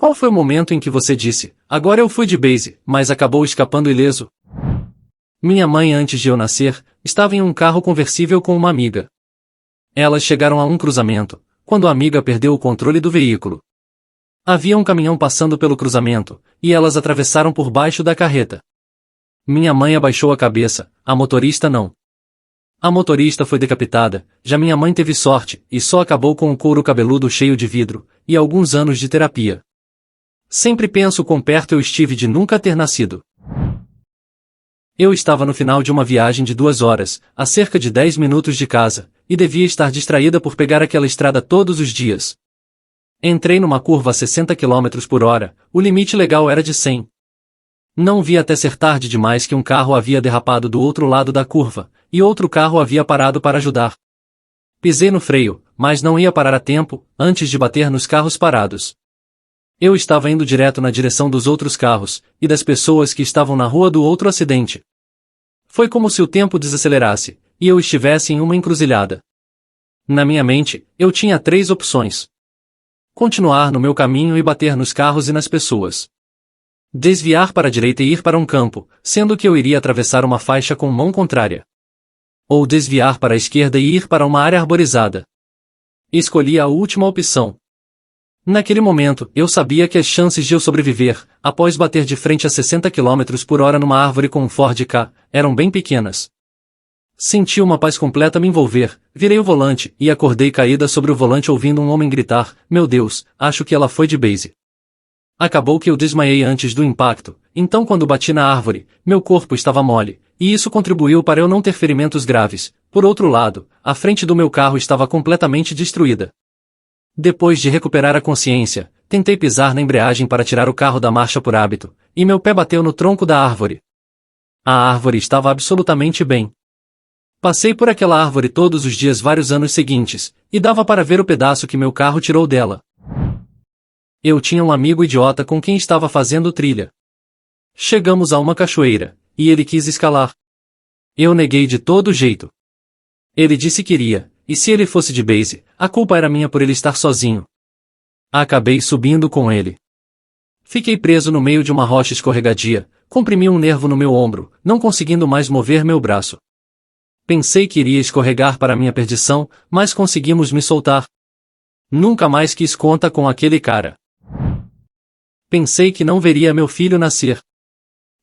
Qual foi o momento em que você disse, agora eu fui de base, mas acabou escapando ileso? Minha mãe, antes de eu nascer, estava em um carro conversível com uma amiga. Elas chegaram a um cruzamento, quando a amiga perdeu o controle do veículo. Havia um caminhão passando pelo cruzamento, e elas atravessaram por baixo da carreta. Minha mãe abaixou a cabeça, a motorista não. A motorista foi decapitada, já minha mãe teve sorte, e só acabou com o couro cabeludo cheio de vidro, e alguns anos de terapia. Sempre penso quão perto eu estive de nunca ter nascido. Eu estava no final de uma viagem de 2 horas, a cerca de 10 minutos de casa, e devia estar distraída por pegar aquela estrada todos os dias. Entrei numa curva a 60 km por hora, o limite legal era de 100. Não vi até ser tarde demais que um carro havia derrapado do outro lado da curva, e outro carro havia parado para ajudar. Pisei no freio, mas não ia parar a tempo, antes de bater nos carros parados. Eu estava indo direto na direção dos outros carros, e das pessoas que estavam na rua do outro acidente. Foi como se o tempo desacelerasse, e eu estivesse em uma encruzilhada. Na minha mente, eu tinha 3 opções. Continuar no meu caminho e bater nos carros e nas pessoas. Desviar para a direita e ir para um campo, sendo que eu iria atravessar uma faixa com mão contrária. Ou desviar para a esquerda e ir para uma área arborizada. Escolhi a última opção. Naquele momento, eu sabia que as chances de eu sobreviver, após bater de frente a 60 km por hora numa árvore com um Ford Ka, eram bem pequenas. Senti uma paz completa me envolver, virei o volante e acordei caída sobre o volante ouvindo um homem gritar, meu Deus, acho que ela foi de base. Acabou que eu desmaiei antes do impacto, então quando bati na árvore, meu corpo estava mole, e isso contribuiu para eu não ter ferimentos graves. Por outro lado, a frente do meu carro estava completamente destruída. Depois de recuperar a consciência, tentei pisar na embreagem para tirar o carro da marcha por hábito, e meu pé bateu no tronco da árvore. A árvore estava absolutamente bem. Passei por aquela árvore todos os dias vários anos seguintes, e dava para ver o pedaço que meu carro tirou dela. Eu tinha um amigo idiota com quem estava fazendo trilha. Chegamos a uma cachoeira, e ele quis escalar. Eu neguei de todo jeito. Ele disse que iria. E se ele fosse de base, a culpa era minha por ele estar sozinho. Acabei subindo com ele. Fiquei preso no meio de uma rocha escorregadia, comprimi um nervo no meu ombro, não conseguindo mais mover meu braço. Pensei que iria escorregar para minha perdição, mas conseguimos me soltar. Nunca mais quis conta com aquele cara. Pensei que não veria meu filho nascer.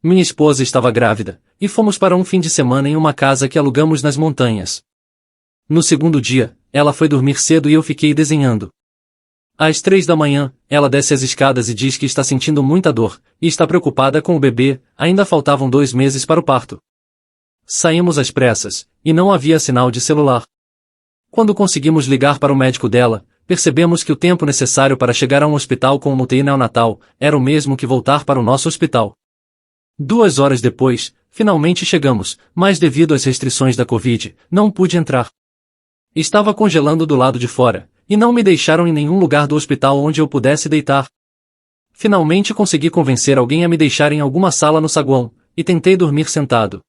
Minha esposa estava grávida, e fomos para um fim de semana em uma casa que alugamos nas montanhas. No segundo dia, ela foi dormir cedo e eu fiquei desenhando. Às 3 da manhã, ela desce as escadas e diz que está sentindo muita dor, e está preocupada com o bebê, ainda faltavam 2 meses para o parto. Saímos às pressas, e não havia sinal de celular. Quando conseguimos ligar para o médico dela, percebemos que o tempo necessário para chegar a um hospital com uma UTI neonatal era o mesmo que voltar para o nosso hospital. 2 horas depois, finalmente chegamos, mas devido às restrições da Covid, não pude entrar. Estava congelando do lado de fora, e não me deixaram em nenhum lugar do hospital onde eu pudesse deitar. Finalmente consegui convencer alguém a me deixar em alguma sala no saguão, e tentei dormir sentado.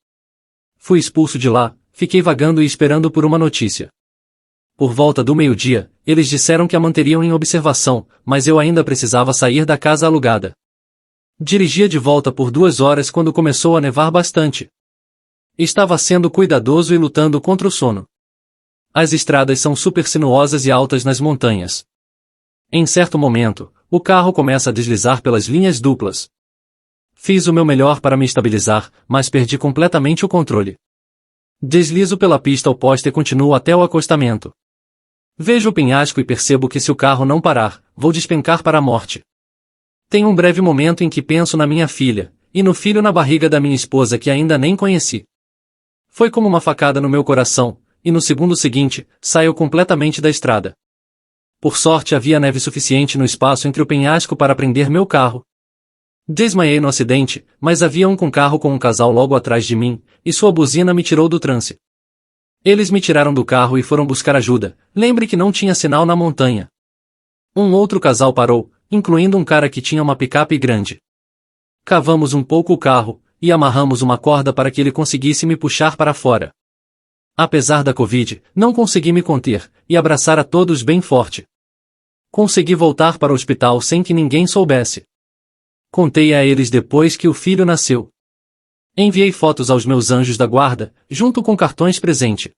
Fui expulso de lá, fiquei vagando e esperando por uma notícia. Por volta do meio-dia, eles disseram que a manteriam em observação, mas eu ainda precisava sair da casa alugada. Dirigia de volta por 2 horas quando começou a nevar bastante. Estava sendo cuidadoso e lutando contra o sono. As estradas são super sinuosas e altas nas montanhas. Em certo momento, o carro começa a deslizar pelas linhas duplas. Fiz o meu melhor para me estabilizar, mas perdi completamente o controle. Deslizo pela pista oposta e continuo até o acostamento. Vejo o penhasco e percebo que se o carro não parar, vou despencar para a morte. Tem um breve momento em que penso na minha filha, e no filho na barriga da minha esposa que ainda nem conheci. Foi como uma facada no meu coração, e no segundo seguinte, saio completamente da estrada. Por sorte havia neve suficiente no espaço entre o penhasco para prender meu carro. Desmaiei no acidente, mas havia um carro com um casal logo atrás de mim, e sua buzina me tirou do transe. Eles me tiraram do carro e foram buscar ajuda, lembre que não tinha sinal na montanha. Um outro casal parou, incluindo um cara que tinha uma picape grande. Cavamos um pouco o carro, e amarramos uma corda para que ele conseguisse me puxar para fora. Apesar da Covid, não consegui me conter, e abraçar a todos bem forte. Consegui voltar para o hospital sem que ninguém soubesse. Contei a eles depois que o filho nasceu. Enviei fotos aos meus anjos da guarda, junto com cartões presente.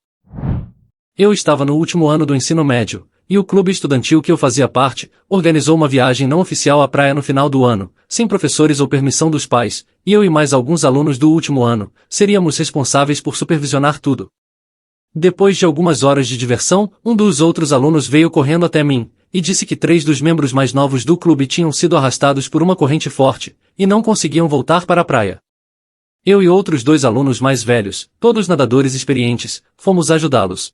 Eu estava no último ano do ensino médio, e o clube estudantil que eu fazia parte, organizou uma viagem não oficial à praia no final do ano, sem professores ou permissão dos pais, e eu e mais alguns alunos do último ano, seríamos responsáveis por supervisionar tudo. Depois de algumas horas de diversão, um dos outros alunos veio correndo até mim, e disse que 3 dos membros mais novos do clube tinham sido arrastados por uma corrente forte, e não conseguiam voltar para a praia. Eu e outros 2 alunos mais velhos, todos nadadores experientes, fomos ajudá-los.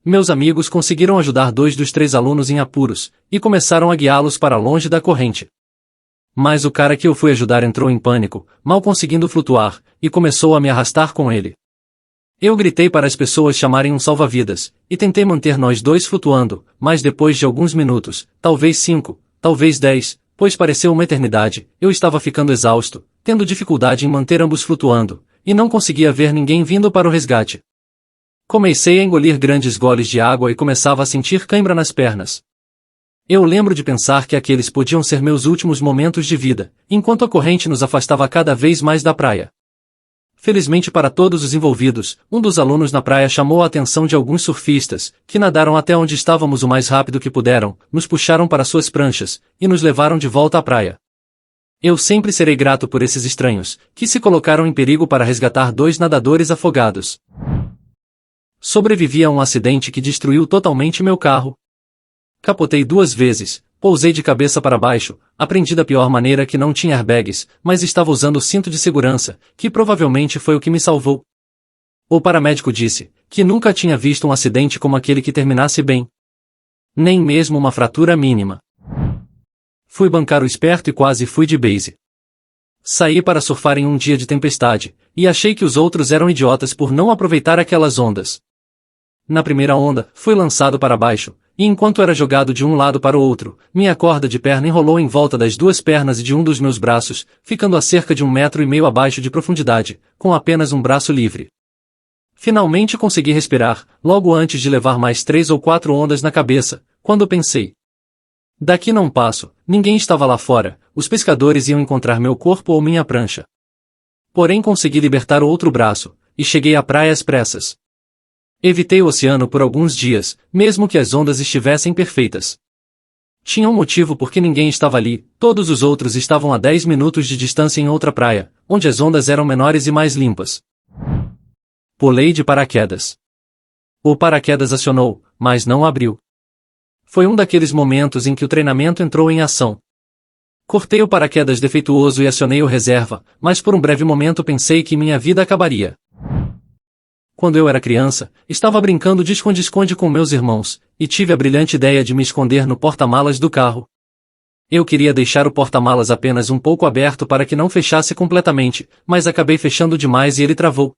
Meus amigos conseguiram ajudar 2 dos 3 alunos em apuros, e começaram a guiá-los para longe da corrente. Mas o cara que eu fui ajudar entrou em pânico, mal conseguindo flutuar, e começou a me arrastar com ele. Eu gritei para as pessoas chamarem um salva-vidas, e tentei manter nós 2 flutuando, mas depois de alguns minutos, talvez 5, talvez 10, pois pareceu uma eternidade, eu estava ficando exausto, tendo dificuldade em manter ambos flutuando, e não conseguia ver ninguém vindo para o resgate. Comecei a engolir grandes goles de água e começava a sentir cãibra nas pernas. Eu lembro de pensar que aqueles podiam ser meus últimos momentos de vida, enquanto a corrente nos afastava cada vez mais da praia. Felizmente para todos os envolvidos, um dos alunos na praia chamou a atenção de alguns surfistas, que nadaram até onde estávamos o mais rápido que puderam, nos puxaram para suas pranchas, e nos levaram de volta à praia. Eu sempre serei grato por esses estranhos, que se colocaram em perigo para resgatar 2 nadadores afogados. Sobrevivi a um acidente que destruiu totalmente meu carro. Capotei 2 vezes, pousei de cabeça para baixo, aprendi da pior maneira que não tinha airbags, mas estava usando o cinto de segurança, que provavelmente foi o que me salvou. O paramédico disse que nunca tinha visto um acidente como aquele que terminasse bem. Nem mesmo uma fratura mínima. Fui bancar o esperto e quase fui de base. Saí para surfar em um dia de tempestade, e achei que os outros eram idiotas por não aproveitar aquelas ondas. Na primeira onda, fui lançado para baixo, e enquanto era jogado de um lado para o outro, minha corda de perna enrolou em volta das 2 pernas e de um dos meus braços, ficando a cerca de 1,5 metros abaixo de profundidade, com apenas um braço livre. Finalmente consegui respirar, logo antes de levar mais 3 ou 4 ondas na cabeça, quando pensei: daqui não passo, ninguém estava lá fora, os pescadores iam encontrar meu corpo ou minha prancha. Porém consegui libertar o outro braço, e cheguei à praia às pressas. Evitei o oceano por alguns dias, mesmo que as ondas estivessem perfeitas. Tinha um motivo porque ninguém estava ali, todos os outros estavam a 10 minutos de distância em outra praia, onde as ondas eram menores e mais limpas. Pulei de paraquedas. O paraquedas acionou, mas não abriu. Foi um daqueles momentos em que o treinamento entrou em ação. Cortei o paraquedas defeituoso e acionei o reserva, mas por um breve momento pensei que minha vida acabaria. Quando eu era criança, estava brincando de esconde-esconde com meus irmãos, e tive a brilhante ideia de me esconder no porta-malas do carro. Eu queria deixar o porta-malas apenas um pouco aberto para que não fechasse completamente, mas acabei fechando demais e ele travou.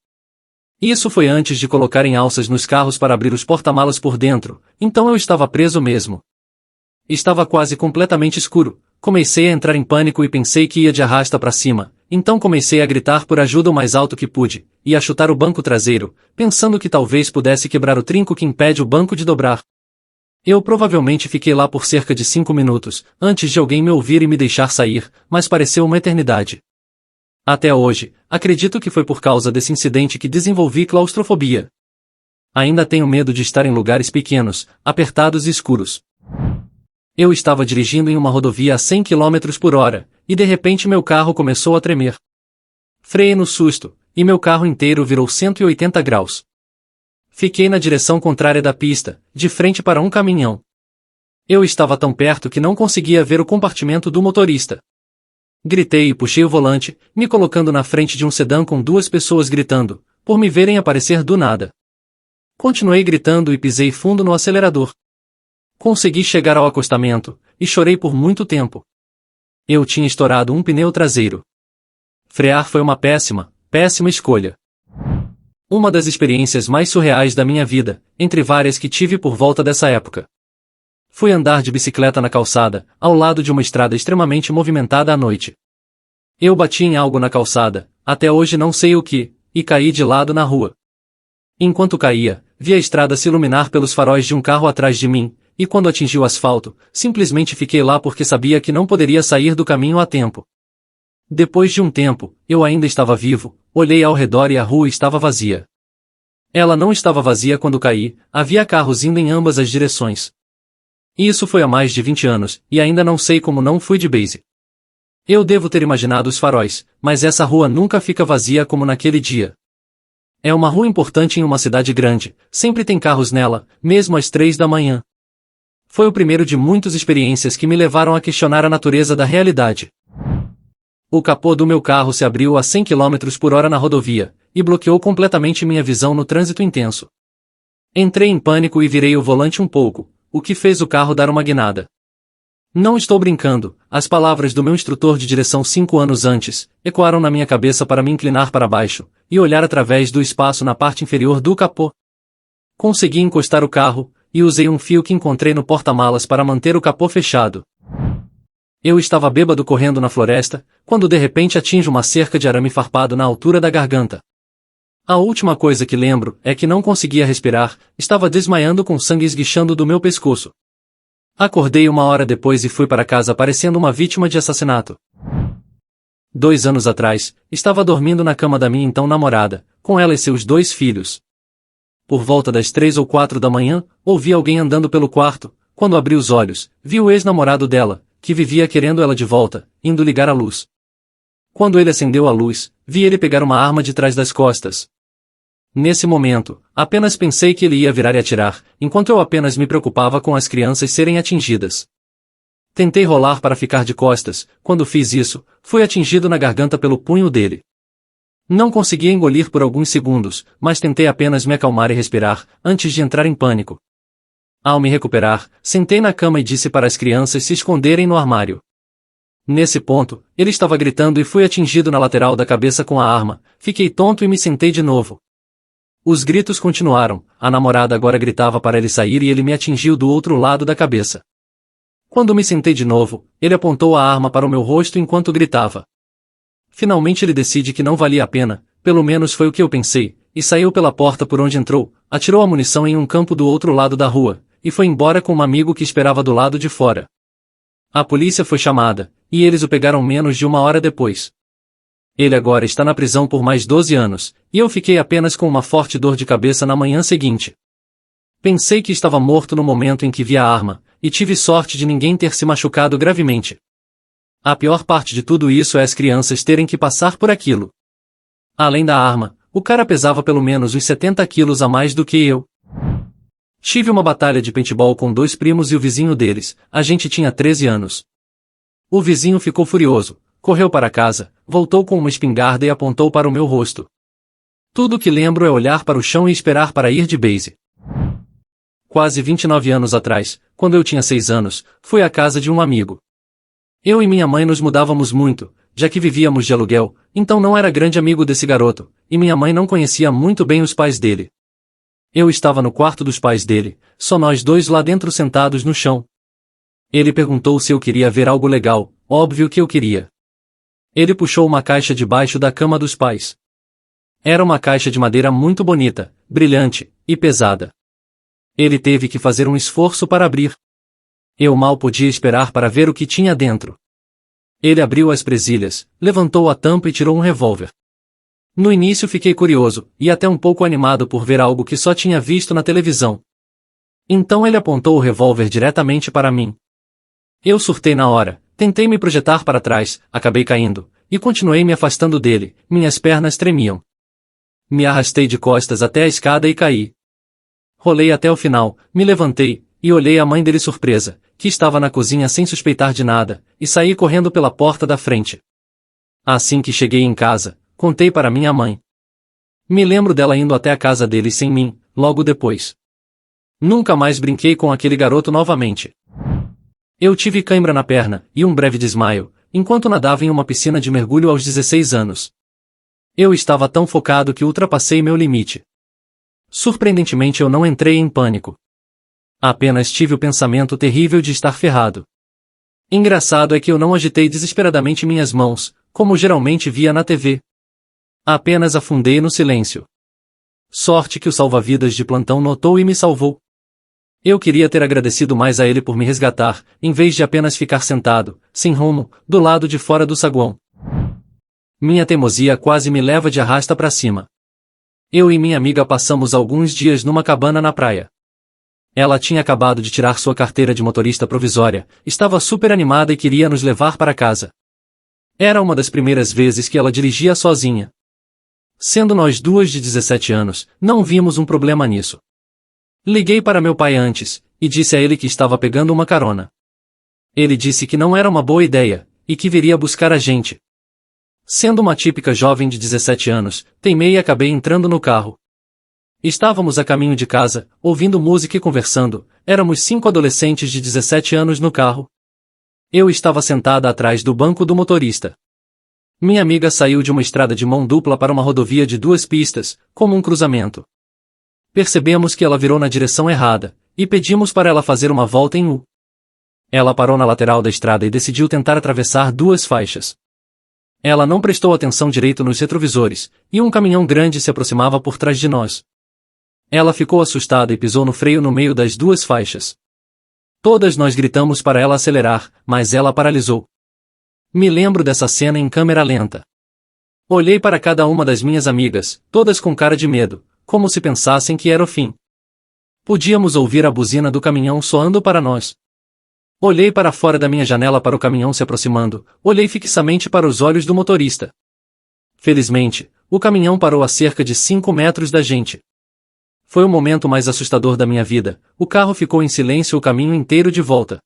Isso foi antes de colocarem alças nos carros para abrir os porta-malas por dentro, então eu estava preso mesmo. Estava quase completamente escuro, comecei a entrar em pânico e pensei que ia de arrasta para cima, então comecei a gritar por ajuda o mais alto que pude, e a chutar o banco traseiro, pensando que talvez pudesse quebrar o trinco que impede o banco de dobrar. Eu provavelmente fiquei lá por cerca de 5 minutos, antes de alguém me ouvir e me deixar sair, mas pareceu uma eternidade. Até hoje, acredito que foi por causa desse incidente que desenvolvi claustrofobia. Ainda tenho medo de estar em lugares pequenos, apertados e escuros. Eu estava dirigindo em uma rodovia a 100 km por hora, e de repente meu carro começou a tremer. Freiei no susto, e meu carro inteiro virou 180 graus. Fiquei na direção contrária da pista, de frente para um caminhão. Eu estava tão perto que não conseguia ver o compartimento do motorista. Gritei e puxei o volante, me colocando na frente de um sedã com 2 pessoas gritando, por me verem aparecer do nada. Continuei gritando e pisei fundo no acelerador. Consegui chegar ao acostamento, e chorei por muito tempo. Eu tinha estourado um pneu traseiro. Frear foi uma péssima escolha. Uma das experiências mais surreais da minha vida, entre várias que tive por volta dessa época. Fui andar de bicicleta na calçada, ao lado de uma estrada extremamente movimentada à noite. Eu bati em algo na calçada, até hoje não sei o que, e caí de lado na rua. Enquanto caía, vi a estrada se iluminar pelos faróis de um carro atrás de mim, e quando atingi o asfalto, simplesmente fiquei lá porque sabia que não poderia sair do caminho a tempo. Depois de um tempo, eu ainda estava vivo, olhei ao redor e a rua estava vazia. Ela não estava vazia quando caí, havia carros indo em ambas as direções. Isso foi há mais de 20 anos, e ainda não sei como não fui de base. Eu devo ter imaginado os faróis, mas essa rua nunca fica vazia como naquele dia. É uma rua importante em uma cidade grande, sempre tem carros nela, mesmo às 3 da manhã. Foi o primeiro de muitas experiências que me levaram a questionar a natureza da realidade. O capô do meu carro se abriu a 100 km/h na rodovia, e bloqueou completamente minha visão no trânsito intenso. Entrei em pânico e virei o volante um pouco, o que fez o carro dar uma guinada. Não estou brincando, as palavras do meu instrutor de direção 5 anos antes, ecoaram na minha cabeça para me inclinar para baixo, e olhar através do espaço na parte inferior do capô. Consegui encostar o carro, e usei um fio que encontrei no porta-malas para manter o capô fechado. Eu estava bêbado correndo na floresta, quando de repente atinjo uma cerca de arame farpado na altura da garganta. A última coisa que lembro é que não conseguia respirar, estava desmaiando com sangue esguichando do meu pescoço. Acordei uma hora depois e fui para casa parecendo uma vítima de assassinato. 2 anos atrás, estava dormindo na cama da minha então namorada, com ela e seus 2 filhos. Por volta das 3 ou 4 da manhã, ouvi alguém andando pelo quarto. Quando abri os olhos, vi o ex-namorado dela, que vivia querendo ela de volta, indo ligar a luz. Quando ele acendeu a luz, vi ele pegar uma arma de trás das costas. Nesse momento, apenas pensei que ele ia virar e atirar, enquanto eu apenas me preocupava com as crianças serem atingidas. Tentei rolar para ficar de costas, quando fiz isso, fui atingido na garganta pelo punho dele. Não consegui engolir por alguns segundos, mas tentei apenas me acalmar e respirar, antes de entrar em pânico. Ao me recuperar, sentei na cama e disse para as crianças se esconderem no armário. Nesse ponto, ele estava gritando e fui atingido na lateral da cabeça com a arma, fiquei tonto e me sentei de novo. Os gritos continuaram, a namorada agora gritava para ele sair e ele me atingiu do outro lado da cabeça. Quando me sentei de novo, ele apontou a arma para o meu rosto enquanto gritava. Finalmente ele decide que não valia a pena, pelo menos foi o que eu pensei, e saiu pela porta por onde entrou, atirou a munição em um campo do outro lado da rua, e foi embora com um amigo que esperava do lado de fora. A polícia foi chamada, e eles o pegaram menos de 1 hora depois. Ele agora está na prisão por mais 12 anos, e eu fiquei apenas com uma forte dor de cabeça na manhã seguinte. Pensei que estava morto no momento em que vi a arma, e tive sorte de ninguém ter se machucado gravemente. A pior parte de tudo isso é as crianças terem que passar por aquilo. Além da arma, o cara pesava pelo menos uns 70 quilos a mais do que eu. Tive uma batalha de paintball com 2 primos e o vizinho deles, a gente tinha 13 anos. O vizinho ficou furioso, correu para casa, voltou com uma espingarda e apontou para o meu rosto. Tudo que lembro é olhar para o chão e esperar para ir de base. Quase 29 anos atrás, quando eu tinha 6 anos, fui à casa de um amigo. Eu e minha mãe nos mudávamos muito, já que vivíamos de aluguel, então não era grande amigo desse garoto, e minha mãe não conhecia muito bem os pais dele. Eu estava no quarto dos pais dele, só nós 2 lá dentro sentados no chão. Ele perguntou se eu queria ver algo legal, óbvio que eu queria. Ele puxou uma caixa debaixo da cama dos pais. Era uma caixa de madeira muito bonita, brilhante, e pesada. Ele teve que fazer um esforço para abrir. Eu mal podia esperar para ver o que tinha dentro. Ele abriu as presilhas, levantou a tampa e tirou um revólver. No início fiquei curioso, e até um pouco animado por ver algo que só tinha visto na televisão. Então ele apontou o revólver diretamente para mim. Eu surtei na hora, tentei me projetar para trás, acabei caindo, e continuei me afastando dele, minhas pernas tremiam. Me arrastei de costas até a escada e caí. Rolei até o final, me levantei, e olhei a mãe dele surpresa, que estava na cozinha sem suspeitar de nada, e saí correndo pela porta da frente. Assim que cheguei em casa, contei para minha mãe. Me lembro dela indo até a casa dele sem mim, logo depois. Nunca mais brinquei com aquele garoto novamente. Eu tive cãibra na perna, e um breve desmaio, enquanto nadava em uma piscina de mergulho aos 16 anos. Eu estava tão focado que ultrapassei meu limite. Surpreendentemente eu não entrei em pânico. Apenas tive o pensamento terrível de estar ferrado. Engraçado é que eu não agitei desesperadamente minhas mãos, como geralmente via na TV. Apenas afundei no silêncio. Sorte que o salva-vidas de plantão notou e me salvou. Eu queria ter agradecido mais a ele por me resgatar, em vez de apenas ficar sentado, sem rumo, do lado de fora do saguão. Minha teimosia quase me leva de arrasta para cima. Eu e minha amiga passamos alguns dias numa cabana na praia. Ela tinha acabado de tirar sua carteira de motorista provisória, estava super animada e queria nos levar para casa. Era uma das primeiras vezes que ela dirigia sozinha. Sendo nós duas de 17 anos, não vimos um problema nisso. Liguei para meu pai antes, e disse a ele que estava pegando uma carona. Ele disse que não era uma boa ideia, e que viria buscar a gente. Sendo uma típica jovem de 17 anos, teimei e acabei entrando no carro. Estávamos a caminho de casa, ouvindo música e conversando, éramos 5 adolescentes de 17 anos no carro. Eu estava sentada atrás do banco do motorista. Minha amiga saiu de uma estrada de mão dupla para uma rodovia de 2 pistas, como um cruzamento. Percebemos que ela virou na direção errada, e pedimos para ela fazer uma volta em U. Ela parou na lateral da estrada e decidiu tentar atravessar 2 faixas. Ela não prestou atenção direito nos retrovisores, e um caminhão grande se aproximava por trás de nós. Ela ficou assustada e pisou no freio no meio das 2 faixas. Todas nós gritamos para ela acelerar, mas ela paralisou. Me lembro dessa cena em câmera lenta. Olhei para cada uma das minhas amigas, todas com cara de medo, como se pensassem que era o fim. Podíamos ouvir a buzina do caminhão soando para nós. Olhei para fora da minha janela para o caminhão se aproximando, olhei fixamente para os olhos do motorista. Felizmente, o caminhão parou a cerca de 5 metros da gente. Foi o momento mais assustador da minha vida, o carro ficou em silêncio o caminho inteiro de volta.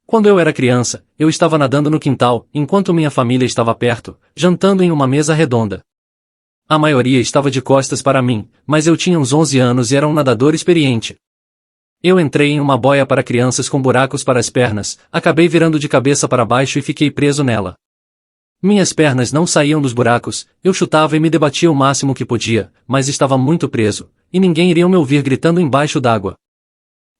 Quando eu era criança, eu estava nadando no quintal, enquanto minha família estava perto, jantando em uma mesa redonda. A maioria estava de costas para mim, mas eu tinha uns 11 anos e era um nadador experiente. Eu entrei em uma boia para crianças com buracos para as pernas, acabei virando de cabeça para baixo e fiquei preso nela. Minhas pernas não saíam dos buracos, eu chutava e me debatia o máximo que podia, mas estava muito preso, e ninguém iria me ouvir gritando embaixo d'água.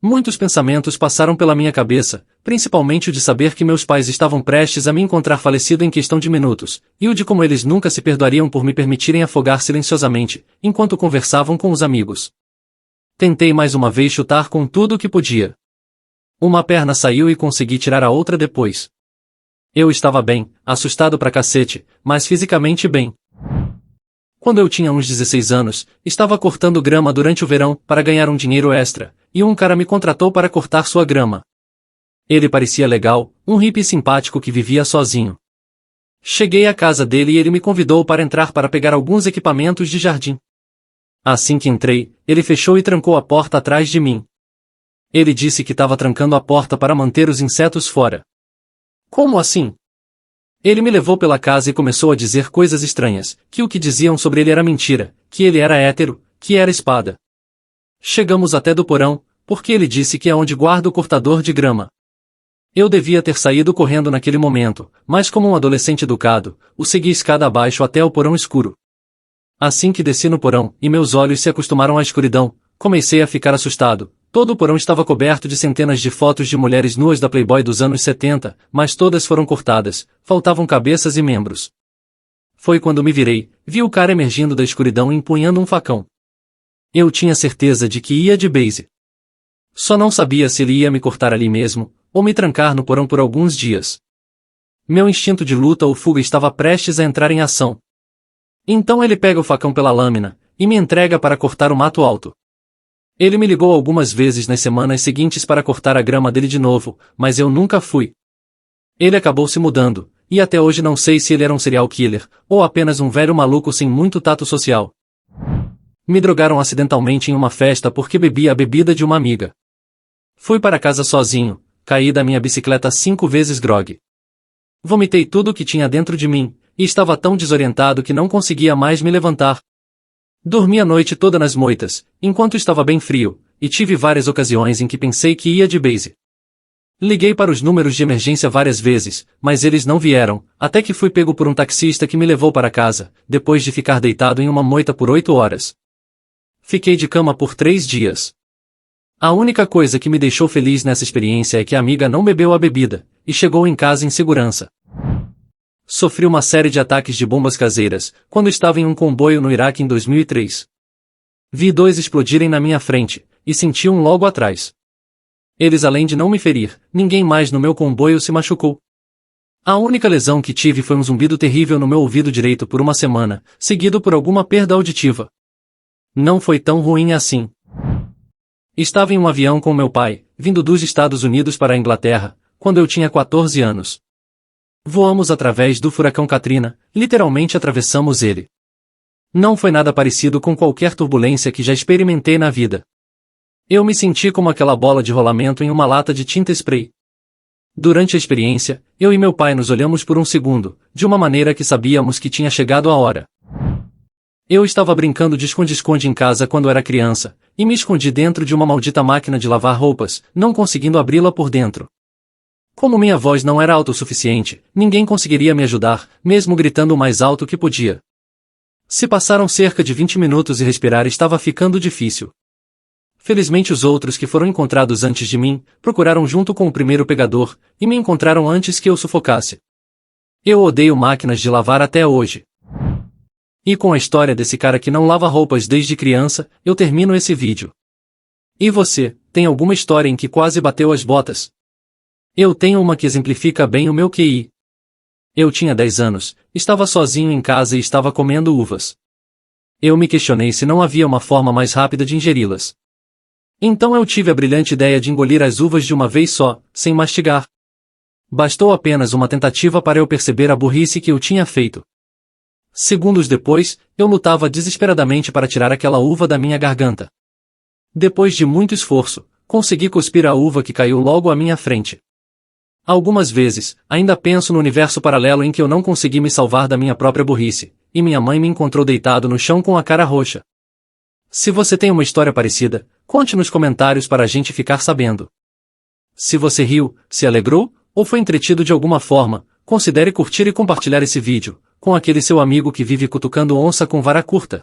Muitos pensamentos passaram pela minha cabeça, principalmente o de saber que meus pais estavam prestes a me encontrar falecido em questão de minutos, e o de como eles nunca se perdoariam por me permitirem afogar silenciosamente, enquanto conversavam com os amigos. Tentei mais uma vez chutar com tudo o que podia. Uma perna saiu e consegui tirar a outra depois. Eu estava bem, assustado pra cacete, mas fisicamente bem. Quando eu tinha uns 16 anos, estava cortando grama durante o verão para ganhar um dinheiro extra, e um cara me contratou para cortar sua grama. Ele parecia legal, um hippie simpático que vivia sozinho. Cheguei à casa dele e ele me convidou para entrar para pegar alguns equipamentos de jardim. Assim que entrei, ele fechou e trancou a porta atrás de mim. Ele disse que estava trancando a porta para manter os insetos fora. Como assim? Ele me levou pela casa e começou a dizer coisas estranhas, que o que diziam sobre ele era mentira, que ele era hétero, que era espada. Chegamos até do porão, porque ele disse que é onde guarda o cortador de grama. Eu devia ter saído correndo naquele momento, mas como um adolescente educado, o segui escada abaixo até o porão escuro. Assim que desci no porão, e meus olhos se acostumaram à escuridão, comecei a ficar assustado. Todo o porão estava coberto de centenas de fotos de mulheres nuas da Playboy dos anos 70, mas todas foram cortadas, faltavam cabeças e membros. Foi quando me virei, vi o cara emergindo da escuridão empunhando um facão. Eu tinha certeza de que ia de base. Só não sabia se ele ia me cortar ali mesmo, ou me trancar no porão por alguns dias. Meu instinto de luta ou fuga estava prestes a entrar em ação. Então ele pega o facão pela lâmina, e me entrega para cortar o mato alto. Ele me ligou algumas vezes nas semanas seguintes para cortar a grama dele de novo, mas eu nunca fui. Ele acabou se mudando, e até hoje não sei se ele era um serial killer, ou apenas um velho maluco sem muito tato social. Me drogaram acidentalmente em uma festa porque bebi a bebida de uma amiga. Fui para casa sozinho, caí da minha bicicleta 5 vezes grog. Vomitei tudo o que tinha dentro de mim, e estava tão desorientado que não conseguia mais me levantar. Dormi a noite toda nas moitas, enquanto estava bem frio, e tive várias ocasiões em que pensei que ia de base. Liguei para os números de emergência várias vezes, mas eles não vieram, até que fui pego por um taxista que me levou para casa, depois de ficar deitado em uma moita por 8 horas. Fiquei de cama por 3 dias. A única coisa que me deixou feliz nessa experiência é que a amiga não bebeu a bebida, e chegou em casa em segurança. Sofri uma série de ataques de bombas caseiras, quando estava em um comboio no Iraque em 2003. Vi 2 explodirem na minha frente, e senti um logo atrás. Eles, além de não me ferir, ninguém mais no meu comboio se machucou. A única lesão que tive foi um zumbido terrível no meu ouvido direito por uma semana, seguido por alguma perda auditiva. Não foi tão ruim assim. Estava em um avião com meu pai, vindo dos Estados Unidos para a Inglaterra, quando eu tinha 14 anos. Voamos através do furacão Katrina, literalmente atravessamos ele. Não foi nada parecido com qualquer turbulência que já experimentei na vida. Eu me senti como aquela bola de rolamento em uma lata de tinta spray. Durante a experiência, eu e meu pai nos olhamos por um segundo, de uma maneira que sabíamos que tinha chegado a hora. Eu estava brincando de esconde-esconde em casa quando era criança, e me escondi dentro de uma maldita máquina de lavar roupas, não conseguindo abri-la por dentro. Como minha voz não era autossuficiente, ninguém conseguiria me ajudar, mesmo gritando o mais alto que podia. Se passaram cerca de 20 minutos e respirar estava ficando difícil. Felizmente os outros que foram encontrados antes de mim, procuraram junto com o primeiro pegador, e me encontraram antes que eu sufocasse. Eu odeio máquinas de lavar até hoje. E com a história desse cara que não lava roupas desde criança, eu termino esse vídeo. E você, tem alguma história em que quase bateu as botas? Eu tenho uma que exemplifica bem o meu QI. Eu tinha 10 anos, estava sozinho em casa e estava comendo uvas. Eu me questionei se não havia uma forma mais rápida de ingeri-las. Então eu tive a brilhante ideia de engolir as uvas de uma vez só, sem mastigar. Bastou apenas uma tentativa para eu perceber a burrice que eu tinha feito. Segundos depois, eu lutava desesperadamente para tirar aquela uva da minha garganta. Depois de muito esforço, consegui cuspir a uva que caiu logo à minha frente. Algumas vezes, ainda penso no universo paralelo em que eu não consegui me salvar da minha própria burrice, e minha mãe me encontrou deitado no chão com a cara roxa. Se você tem uma história parecida, conte nos comentários para a gente ficar sabendo. Se você riu, se alegrou, ou foi entretido de alguma forma, considere curtir e compartilhar esse vídeo, com aquele seu amigo que vive cutucando onça com vara curta.